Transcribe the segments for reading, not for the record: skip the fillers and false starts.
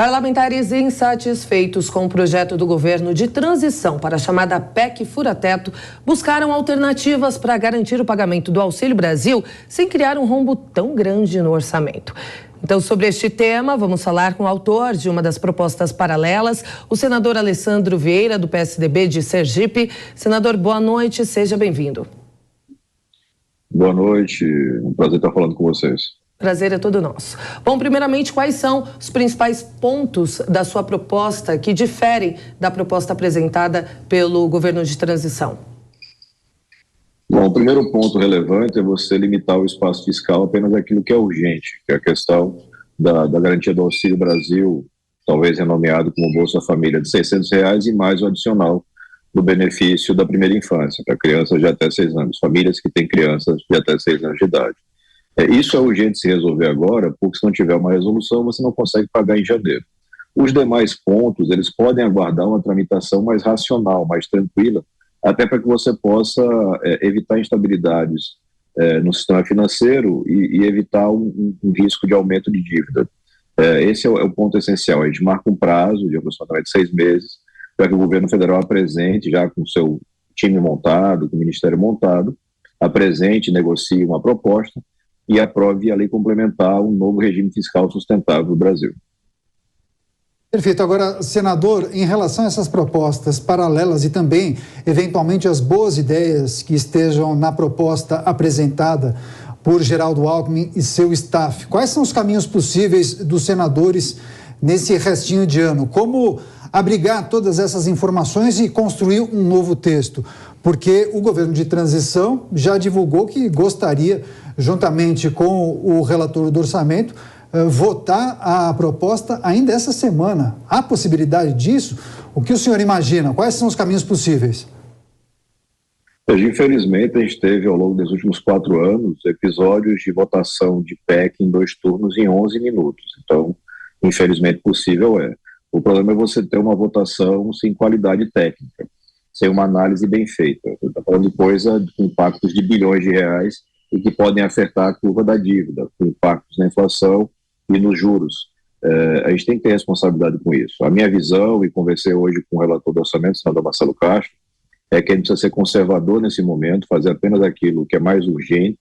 Parlamentares insatisfeitos com o projeto do governo de transição para a chamada PEC Fura-Teto buscaram alternativas para garantir o pagamento do Auxílio Brasil sem criar um rombo tão grande no orçamento. Então, sobre este tema, vamos falar com o autor de uma das propostas paralelas, o senador Alessandro Vieira, do PSDB de Sergipe. Senador, boa noite, seja bem-vindo. Boa noite, um prazer estar falando com vocês. Prazer é todo nosso. Bom, primeiramente, quais são os principais pontos da sua proposta que diferem da proposta apresentada pelo governo de transição? Bom, o primeiro ponto relevante é você limitar o espaço fiscal apenas àquilo que é urgente, que é a questão da garantia do Auxílio Brasil, talvez renomeado como Bolsa Família, de R$600 e mais o adicional do benefício da primeira infância, para crianças de até 6 anos, famílias que têm crianças de até 6 anos de idade. Isso é urgente se resolver agora, porque se não tiver uma resolução, você não consegue pagar em janeiro. Os demais pontos, eles podem aguardar uma tramitação mais racional, mais tranquila, até para que você possa evitar instabilidades no sistema financeiro e evitar um risco de aumento de dívida. Esse é o ponto essencial. A gente marca um prazo de aproximadamente 6 meses para que o governo federal apresente, já com o seu time montado, com o ministério montado, apresente, negocie uma proposta e aprove a lei complementar um novo regime fiscal sustentável no Brasil. Perfeito. Agora, senador, em relação a essas propostas paralelas e também, eventualmente, as boas ideias que estejam na proposta apresentada por Geraldo Alckmin e seu staff, quais são os caminhos possíveis dos senadores nesse restinho de ano? Como abrigar todas essas informações e construir um novo texto? Porque o governo de transição já divulgou que gostaria, juntamente com o relator do orçamento, votar a proposta ainda essa semana. Há possibilidade disso? O que o senhor imagina? Quais são os caminhos possíveis? Infelizmente, a gente teve, ao longo dos últimos 4 anos, episódios de votação de PEC em 2 turnos em 11 minutos. Então, infelizmente, possível é. O problema é você ter uma votação sem qualidade técnica, sem uma análise bem feita. Você está falando de coisa com impactos de bilhões de reais e que podem afetar a curva da dívida, com impactos na inflação e nos juros. A gente tem que ter responsabilidade com isso. A minha visão, e conversei hoje com o relator do orçamento, o senador Marcelo Castro, é que a gente precisa ser conservador nesse momento, fazer apenas aquilo que é mais urgente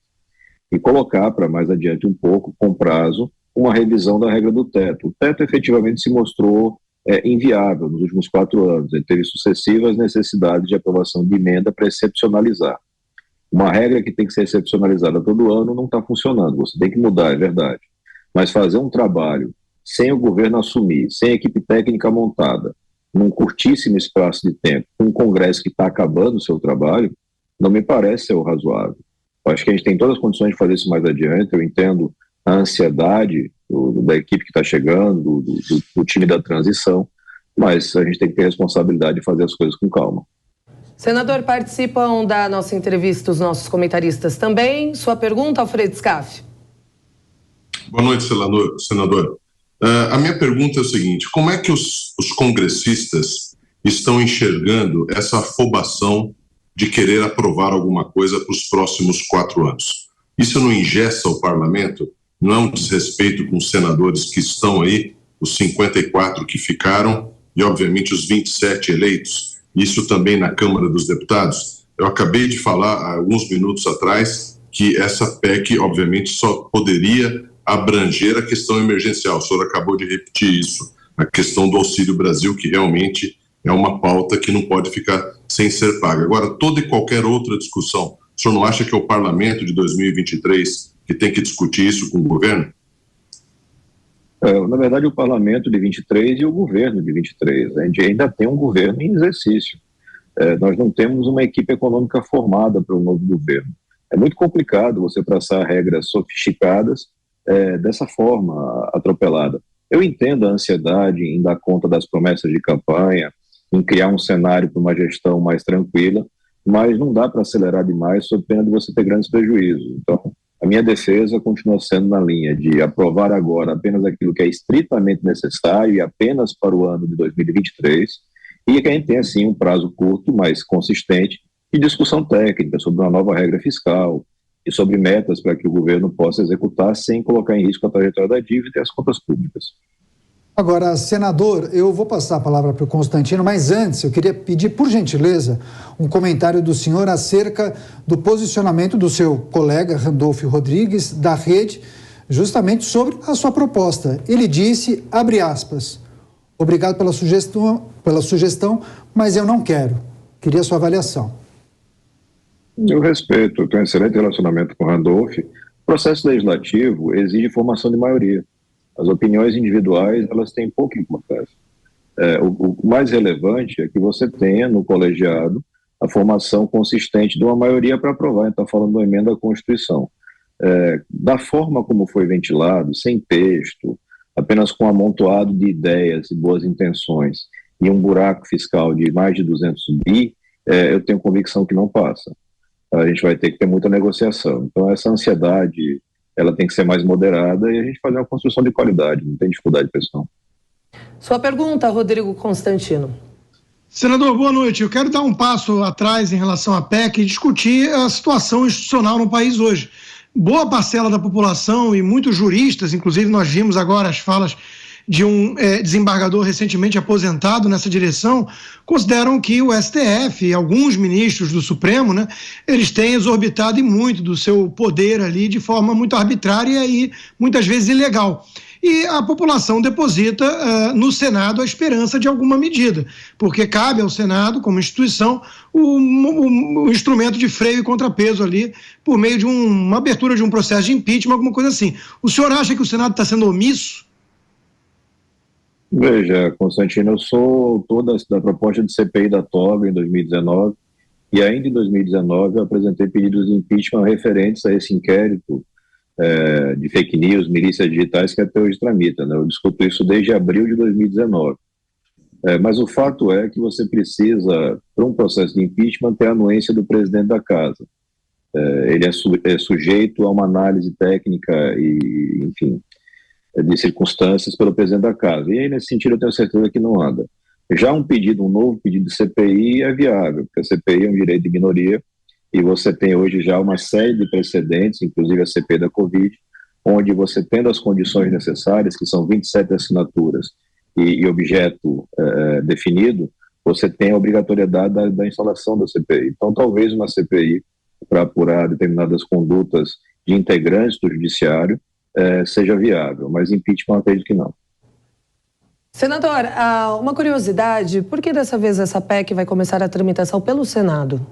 e colocar para mais adiante um pouco, com prazo, uma revisão da regra do teto. O teto efetivamente se mostrou inviável nos últimos 4 anos. Ele teve sucessivas necessidades de aprovação de emenda para excepcionalizar. Uma regra que tem que ser excepcionalizada todo ano não está funcionando. Você tem que mudar, é verdade. Mas fazer um trabalho sem o governo assumir, sem a equipe técnica montada, num curtíssimo espaço de tempo, com um Congresso que está acabando o seu trabalho, não me parece ser o razoável. Eu acho que a gente tem todas as condições de fazer isso mais adiante. Eu entendo a ansiedade da equipe que está chegando, do time da transição, mas a gente tem que ter responsabilidade de fazer as coisas com calma. Senador, participam da nossa entrevista os nossos comentaristas também. Sua pergunta, Alfredo Scaff. Boa noite, senador. A minha pergunta é o seguinte: como é que os congressistas estão enxergando essa afobação de querer aprovar alguma coisa para os próximos 4 anos? Isso não engessa o parlamento? Não é um desrespeito com os senadores que estão aí, os 54 que ficaram e, obviamente, os 27 eleitos? Isso também na Câmara dos Deputados? Eu acabei de falar há alguns minutos atrás que essa PEC, obviamente, só poderia abranger a questão emergencial. O senhor acabou de repetir isso, a questão do Auxílio Brasil, que realmente é uma pauta que não pode ficar sem ser paga. Agora, toda e qualquer outra discussão, o senhor não acha que é o parlamento de 2023 que tem que discutir isso com o governo? Na verdade, o parlamento de 23 e o governo de 23. A gente ainda tem um governo em exercício. Nós não temos uma equipe econômica formada para o novo governo. É muito complicado você traçar regras sofisticadas dessa forma atropelada. Eu entendo a ansiedade em dar conta das promessas de campanha, em criar um cenário para uma gestão mais tranquila, mas não dá para acelerar demais sob pena de você ter grandes prejuízos. Então, a minha defesa continua sendo na linha de aprovar agora apenas aquilo que é estritamente necessário e apenas para o ano de 2023, e que a gente tenha, sim, um prazo curto, mas consistente, de discussão técnica sobre uma nova regra fiscal e sobre metas para que o governo possa executar sem colocar em risco a trajetória da dívida e as contas públicas. Agora, senador, eu vou passar a palavra para o Constantino, mas antes eu queria pedir, por gentileza, um comentário do senhor acerca do posicionamento do seu colega Randolfo Rodrigues, da Rede, justamente sobre a sua proposta. Ele disse, abre aspas, obrigado pela sugestão, mas eu não quero. Queria sua avaliação. Eu respeito, eu tenho um excelente relacionamento com o Randolph. O processo legislativo exige formação de maioria. As opiniões individuais, elas têm pouca importância. O mais relevante é que você tenha no colegiado a formação consistente de uma maioria para aprovar. Então, está falando de uma emenda à Constituição. Da forma como foi ventilado, sem texto, apenas com um amontoado de ideias e boas intenções e um buraco fiscal de mais de 200 bi, eu tenho convicção que não passa. A gente vai ter que ter muita negociação. Então, essa ansiedade, ela tem que ser mais moderada e a gente fazer uma construção de qualidade, não tem dificuldade para isso não. Sua pergunta, Rodrigo Constantino. Senador, boa noite. Eu quero dar um passo atrás em relação à PEC e discutir a situação institucional no país hoje. Boa parcela da população e muitos juristas, inclusive nós vimos agora as falas de um desembargador recentemente aposentado nessa direção, consideram que o STF e alguns ministros do Supremo, né, eles têm exorbitado e muito do seu poder ali de forma muito arbitrária e muitas vezes ilegal. E a população deposita no Senado a esperança de alguma medida, porque cabe ao Senado, como instituição, o instrumento de freio e contrapeso ali, por meio de uma abertura de um processo de impeachment, alguma coisa assim. O senhor acha que o Senado está sendo omisso? Veja, Constantino, eu sou autor da proposta de CPI da toga em 2019 e ainda em 2019 eu apresentei pedidos de impeachment referentes a esse inquérito de fake news, milícias digitais que até hoje tramita, né? Eu discuto isso desde abril de 2019. Mas o fato é que você precisa, para um processo de impeachment, ter a anuência do presidente da casa. Ele é sujeito a uma análise técnica e, enfim, de circunstâncias pelo presidente da casa. E aí, nesse sentido, eu tenho certeza que não anda. Já um novo pedido de CPI é viável, porque a CPI é um direito de minoria e você tem hoje já uma série de precedentes, inclusive a CPI da Covid, onde você tendo as condições necessárias, que são 27 assinaturas e objeto definido, você tem a obrigatoriedade da instalação da CPI. Então, talvez uma CPI para apurar determinadas condutas de integrantes do judiciário seja viável, mas impeachment eu acredito que não. Senador, uma curiosidade, por que dessa vez essa PEC vai começar a tramitação pelo Senado?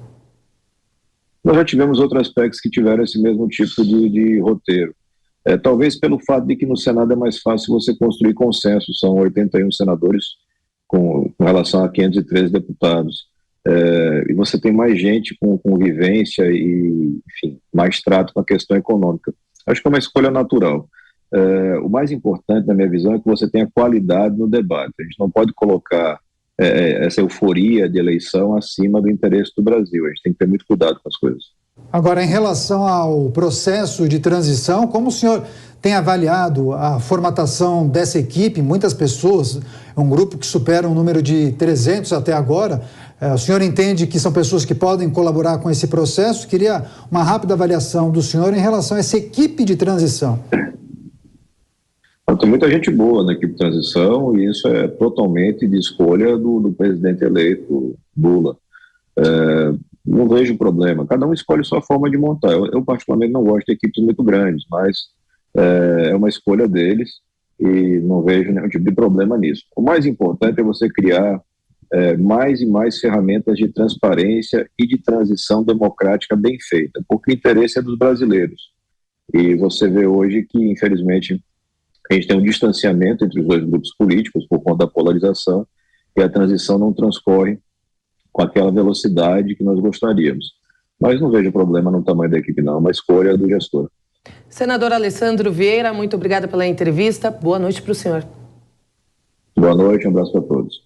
Nós já tivemos outras PECs que tiveram esse mesmo tipo de roteiro. Talvez pelo fato de que no Senado é mais fácil você construir consenso, são 81 senadores com relação a 513 deputados. E você tem mais gente com vivência e, enfim, mais trato com a questão econômica. Acho que é uma escolha natural. O mais importante, na minha visão, é que você tenha qualidade no debate. A gente não pode colocar essa euforia de eleição acima do interesse do Brasil. A gente tem que ter muito cuidado com as coisas. Agora, em relação ao processo de transição, como o senhor tem avaliado a formatação dessa equipe? Muitas pessoas, é um grupo que supera um número de 300 até agora. O senhor entende que são pessoas que podem colaborar com esse processo? Queria uma rápida avaliação do senhor em relação a essa equipe de transição. Tem muita gente boa na equipe de transição e isso é totalmente de escolha do presidente eleito, Lula. Não vejo problema. Cada um escolhe sua forma de montar. Eu particularmente não gosto de equipes muito grandes, mas é uma escolha deles e não vejo nenhum tipo de problema nisso. O mais importante é você criar mais e mais ferramentas de transparência e de transição democrática bem feita, porque o interesse é dos brasileiros. E você vê hoje que, infelizmente, a gente tem um distanciamento entre os dois grupos políticos por conta da polarização e a transição não transcorre com aquela velocidade que nós gostaríamos. Mas não vejo problema no tamanho da equipe, não. É uma escolha do gestor. Senador Alessandro Vieira, muito obrigada pela entrevista. Boa noite para o senhor. Boa noite, um abraço para todos.